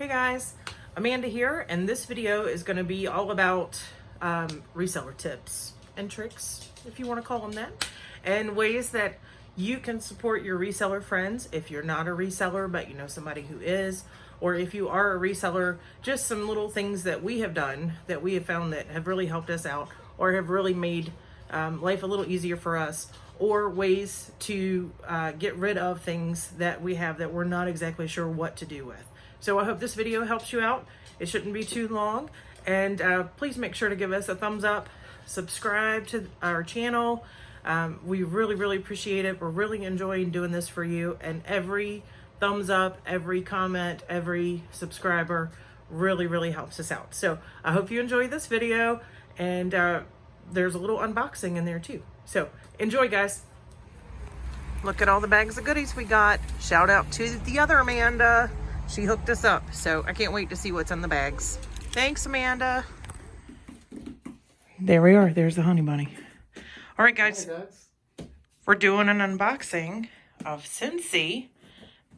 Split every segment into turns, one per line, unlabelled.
Hey guys, Amanda here, and this video is going to be all about reseller tips and tricks, if you want to call them that, and ways that you can support your reseller friends if you're not a reseller but you know somebody who is, or if you are a reseller, just some little things that we have done that we have found that have really helped us out or have really made life a little easier for us, or ways to get rid of things that we have that we're not exactly sure what to do with. So I hope this video helps you out. It shouldn't be too long. And please make sure to give us a thumbs up, subscribe to our channel. We really appreciate it. We're really enjoying doing this for you. And every thumbs up, every comment, every subscriber really helps us out. So I hope you enjoy this video. And there's a little unboxing in there too. So enjoy, guys. Look at all the bags of goodies we got. Shout out to the other Amanda. She hooked us up, so I can't wait to see what's in the bags. Thanks, Amanda. There we are. There's the honey bunny. All right, guys. We're doing an unboxing of Scentsy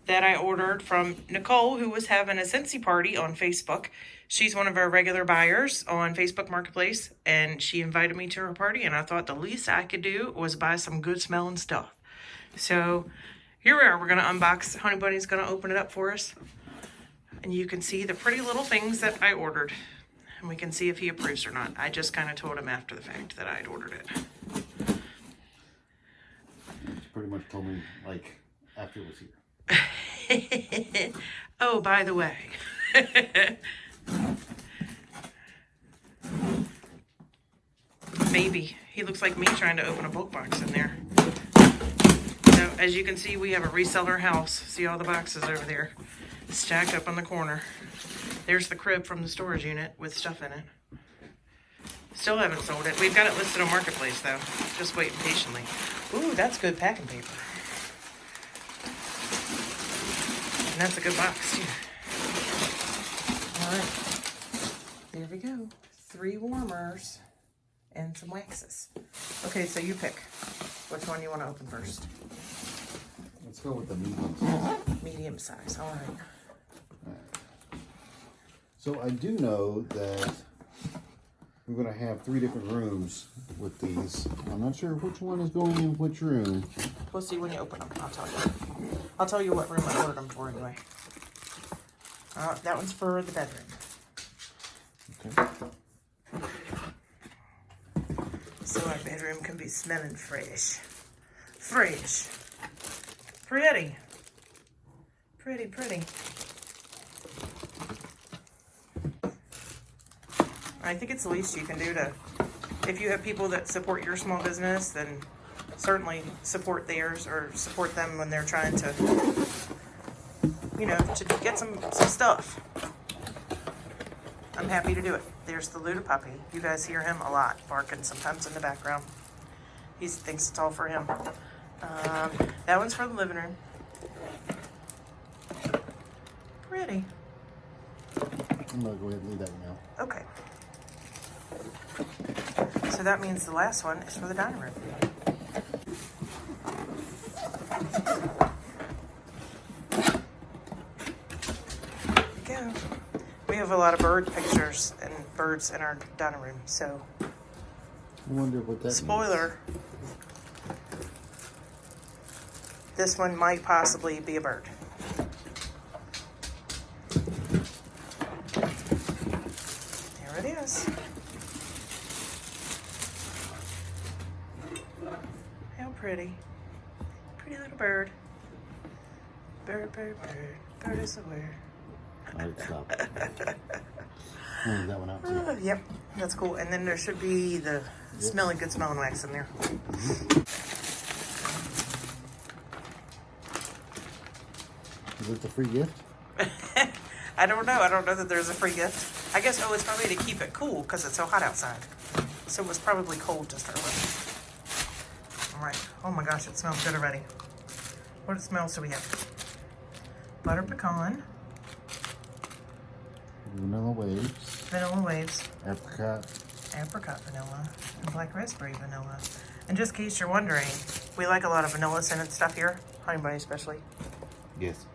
that I ordered from Nicole, who was having a Scentsy party on Facebook. She's one of our regular buyers on Facebook Marketplace, and she invited me to her party, and I thought the least I could do was buy some good smelling stuff. So here we are. We're going to unbox. Honey Bunny's going to open it up for us. And you can see the pretty little things that I ordered. And we can see if he approves or not. I just kind of told him after the fact that I had ordered it.
She pretty much told me, like, after it was here.
Oh, by the way. Maybe. He looks like me trying to open a bulk box in there. So, as you can see, we have a reseller house. See all the boxes over there? Stacked up on the corner. There's the crib from the storage unit with stuff in it. Still haven't sold it. We've got it listed on Marketplace though. Just waiting patiently. Ooh, that's good packing paper. And that's a good box too. Alright. There we go. 3 warmers and some waxes. Okay, so you pick which one you want to open first.
Let's go with the medium size.
Medium size, alright.
So I do know that we're going to have 3 different rooms with these. I'm not sure which one is going in which room.
We'll see when you open them. I'll tell you. I'll tell you what room I ordered them for anyway. That one's for the bedroom.
Okay.
So our bedroom can be smelling fresh. Fresh. Pretty. Pretty. I think it's the least you can do to, if you have people that support your small business, then certainly support theirs or support them when they're trying to, you know, to get some stuff. I'm happy to do it. There's the Luda puppy. You guys hear him a lot, barking sometimes in the background. He thinks it's all for him. That one's for the living room. Pretty.
I'm going to go ahead and leave that one out.
Okay. So that means the last one is for the dining room. There we go. We have a lot of bird pictures and birds in our dining room, so
I wonder what that
spoiler. This one might possibly be a bird. There it is. How pretty. Pretty little bird. Bird. Bird is the word.
All right, stop. I'll leave that one out too.
Yep, that's cool. And then there should be the smelling good smelling wax in there.
Is it the free gift?
I don't know. I don't know that there's a free gift. I guess, it's probably to keep it cool because it's so hot outside. So it was probably cold to start with. All right. Oh my gosh, it smells good already. What smells do we have? Butter pecan.
Vanilla waves.
Vanilla waves.
Apricot
vanilla. And black raspberry vanilla. And just in case you're wondering, we like a lot of vanilla scented stuff here. Honey Bunny especially.
Yes.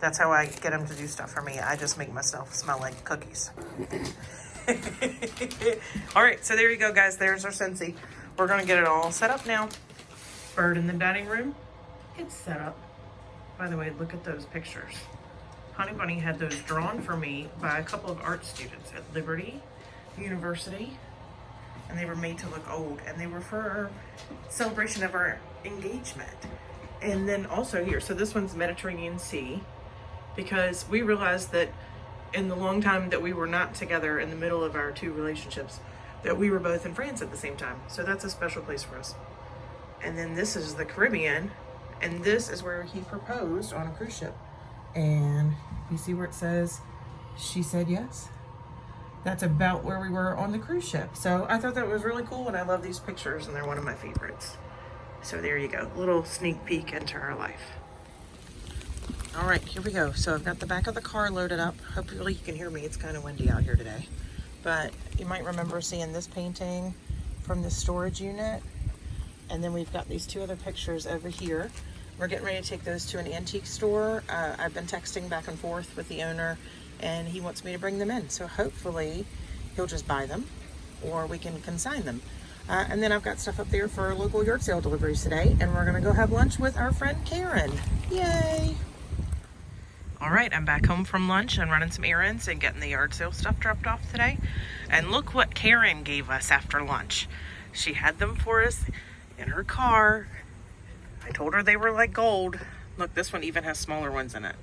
That's how I get him to do stuff for me. I just make myself smell like cookies. All right, so there you go, guys. There's our Scentsy. We're gonna get it all set up now. Bird in the dining room. It's set up. By the way, look at those pictures. Honey Bunny had those drawn for me by a couple of art students at Liberty University. And they were made to look old. And they were for our celebration of our engagement. And then also here, so this one's Mediterranean Sea. Because we realized that in the long time that we were not together in the middle of our two relationships, that we were both in France at the same time. So that's a special place for us. And then this is the Caribbean. And this is where he proposed on a cruise ship. And you see where it says, she said yes. That's about where we were on the cruise ship. So I thought that was really cool, and I love these pictures, and they're one of my favorites. So there you go, little sneak peek into our life. All right, here we go. So I've got the back of the car loaded up. Hopefully you can hear me. It's kind of windy out here today. But you might remember seeing this painting from the storage unit. And then we've got these two other pictures over here. We're getting ready to take those to an antique store. I've been texting back and forth with the owner, and he wants me to bring them in. So hopefully he'll just buy them, or we can consign them. And then I've got stuff up there for local yard sale deliveries today, and we're gonna go have lunch with our friend Karen. Yay! All right, I'm back home from lunch and running some errands and getting the yard sale stuff dropped off today. And look what Karen gave us after lunch. She had them for us in her car. I told her they were like gold. Look, this one even has smaller ones in it.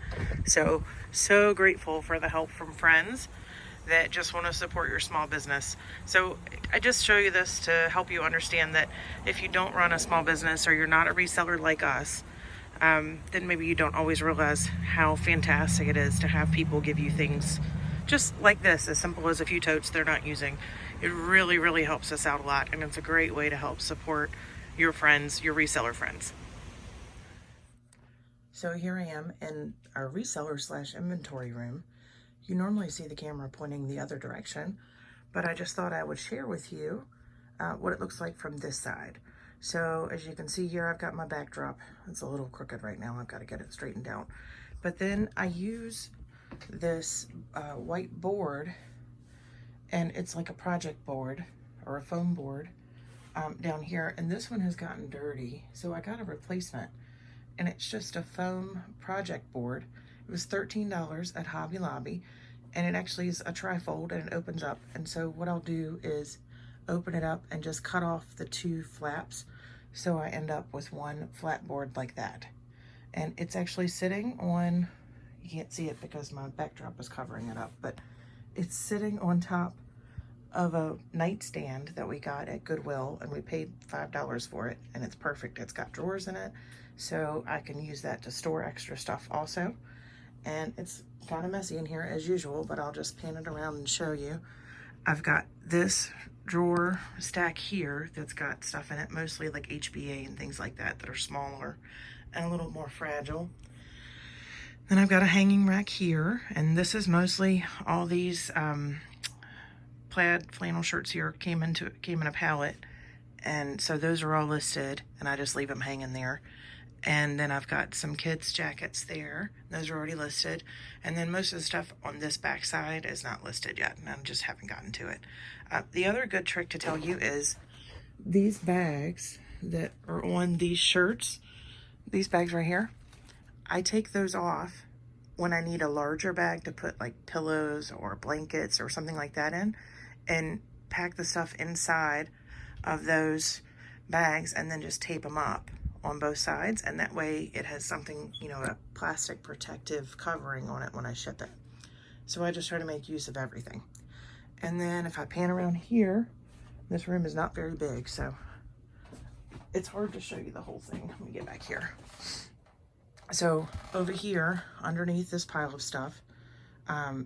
So grateful for the help from friends that just want to support your small business. So I just show you this to help you understand that if you don't run a small business or you're not a reseller like us, then maybe you don't always realize how fantastic it is to have people give you things just like this, as simple as a few totes they're not using. It really, really helps us out a lot, and it's a great way to help support your friends, your reseller friends. So here I am in our reseller / inventory room. You normally see the camera pointing the other direction, but I just thought I would share with you what it looks like from this side. So as you can see here, I've got my backdrop. It's a little crooked right now. I've got to get it straightened out. But then I use this white board, and it's like a project board or a foam board down here. And this one has gotten dirty, so I got a replacement. And it's just a foam project board. It was $13 at Hobby Lobby, and it actually is a trifold, and it opens up. And so what I'll do is open it up and just cut off the two flaps, so I end up with one flat board like that. And it's actually sitting on, you can't see it because my backdrop is covering it up, but it's sitting on top of a nightstand that we got at Goodwill, and we paid $5 for it, and it's perfect. It's got drawers in it, so I can use that to store extra stuff also. And it's kind of messy in here as usual, but I'll just pan it around and show you. I've got this drawer stack here that's got stuff in it, mostly like HBA and things like that are smaller and a little more fragile. Then I've got a hanging rack here, and this is mostly all these plaid flannel shirts here came in a pallet, and so those are all listed, and I just leave them hanging there. And then I've got some kids' jackets there. Those are already listed. And then most of the stuff on this back side is not listed yet, and I just haven't gotten to it. The other good trick to tell you is these bags that are on these shirts, these bags right here, I take those off when I need a larger bag to put like pillows or blankets or something like that in, and pack the stuff inside of those bags and then just tape them up on both sides, and that way it has something, you know, a plastic protective covering on it when I ship it. So I just try to make use of everything. And then if I pan around here, this room is not very big, so it's hard to show you the whole thing. Let me get back here. So over here, underneath this pile of stuff,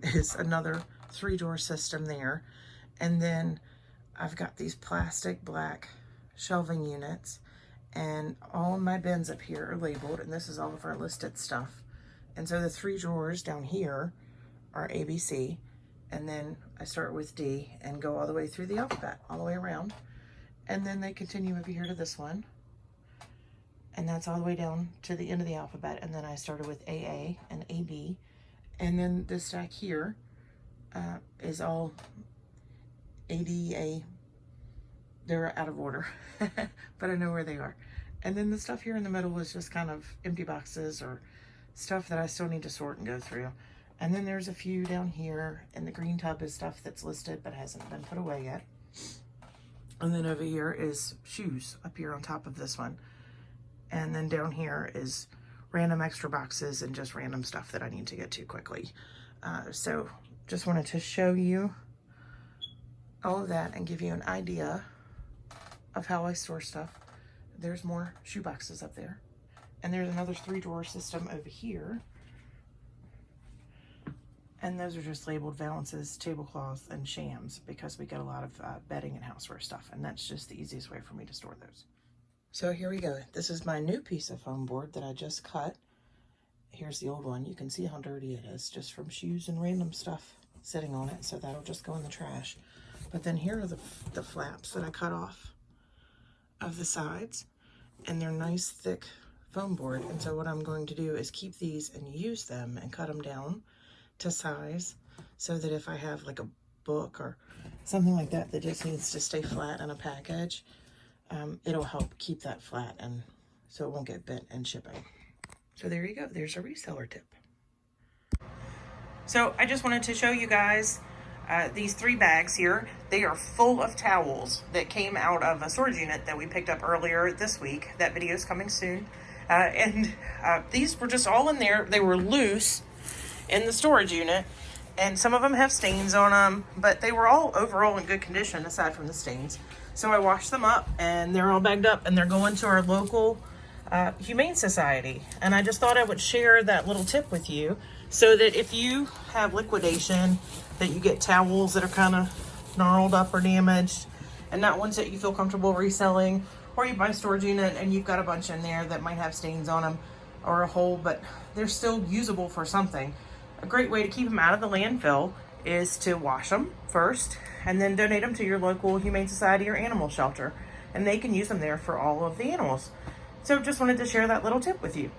is another 3-drawer system there. And then I've got these plastic black shelving units, and all my bins up here are labeled, and this is all of our listed stuff. And so the 3 drawers down here are ABC, and then I start with D and go all the way through the alphabet, all the way around. And then they continue over here to this one. and that's all the way down to the end of the alphabet. And then I started with AA and AB. And then this stack here is all ADA. They're out of order, but I know where they are. And then the stuff here in the middle is just kind of empty boxes or stuff that I still need to sort and go through. And then there's a few down here, and the green tub is stuff that's listed but hasn't been put away yet. And then over here is shoes up here on top of this one. And then down here is random extra boxes and just random stuff that I need to get to quickly. So just wanted to show you all of that and give you an idea of how I store stuff. There's more shoe boxes up there. And there's another 3-drawer system over here. And those are just labeled valances, tablecloths, and shams because we get a lot of bedding and houseware stuff. And that's just the easiest way for me to store those. So here we go. This is my new piece of foam board that I just cut. Here's the old one. You can see how dirty it is just from shoes and random stuff sitting on it. So that'll just go in the trash. But then here are the flaps that I cut off of the sides. And they're nice, thick foam board. And so what I'm going to do is keep these and use them and cut them down to size so that if I have like a book or something like that that just needs to stay flat on a package, it'll help keep that flat and so it won't get bent in shipping. So there you go. There's a reseller tip. So I just wanted to show you guys these 3 bags here. They are full of towels that came out of a storage unit that we picked up earlier this week. That video is coming soon. And these were just all in there. They were loose in the storage unit, and some of them have stains on them, but they were all overall in good condition aside from the stains. So I washed them up and they're all bagged up and they're going to our local Humane Society. And I just thought I would share that little tip with you so that if you have liquidation, that you get towels that are kind of gnarled up or damaged and not ones that you feel comfortable reselling, or you buy a storage unit and you've got a bunch in there that might have stains on them or a hole, but they're still usable for something. A great way to keep them out of the landfill is to wash them first and then donate them to your local Humane Society or animal shelter. And they can use them there for all of the animals. So just wanted to share that little tip with you.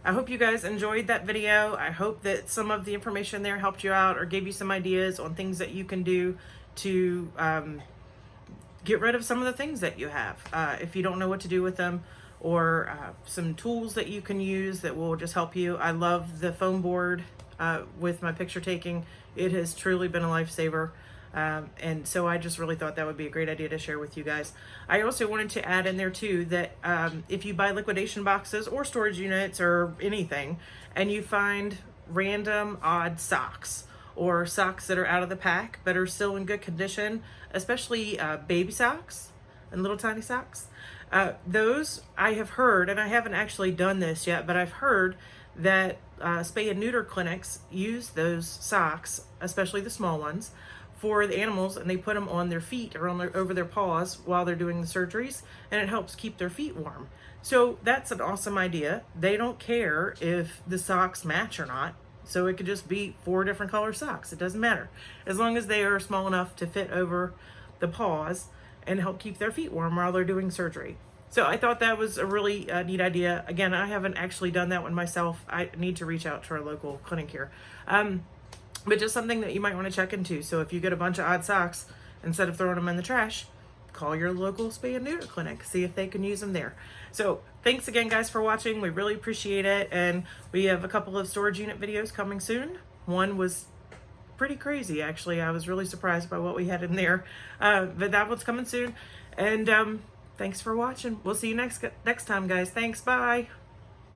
I hope you guys enjoyed that video. I hope that some of the information there helped you out or gave you some ideas on things that you can do to get rid of some of the things that you have. If you don't know what to do with them, or some tools that you can use that will just help you. I love the foam board with my picture taking. It has truly been a lifesaver. And so I just really thought that would be a great idea to share with you guys. I also wanted to add in there too that if you buy liquidation boxes or storage units or anything, and you find random odd socks or socks that are out of the pack but are still in good condition, especially baby socks and little tiny socks, those I have heard, and I haven't actually done this yet, but I've heard that spay and neuter clinics use those socks, especially the small ones, for the animals, and they put them on their feet or on over their paws while they're doing the surgeries, and it helps keep their feet warm. So that's an awesome idea. They don't care if the socks match or not, so it could just be 4 different color socks. It doesn't matter, as long as they are small enough to fit over the paws and help keep their feet warm while they're doing surgery. So I thought that was a really neat idea. Again, I haven't actually done that one myself. I need to reach out to our local clinic here. But just something that you might want to check into. So if you get a bunch of odd socks, instead of throwing them in the trash, call your local spay and neuter clinic, see if they can use them there. So thanks again, guys, for watching. We really appreciate it. And we have a couple of storage unit videos coming soon. One was pretty crazy, actually. I was really surprised by what we had in there. But that one's coming soon. And thanks for watching. We'll see you next time, guys. Thanks. Bye.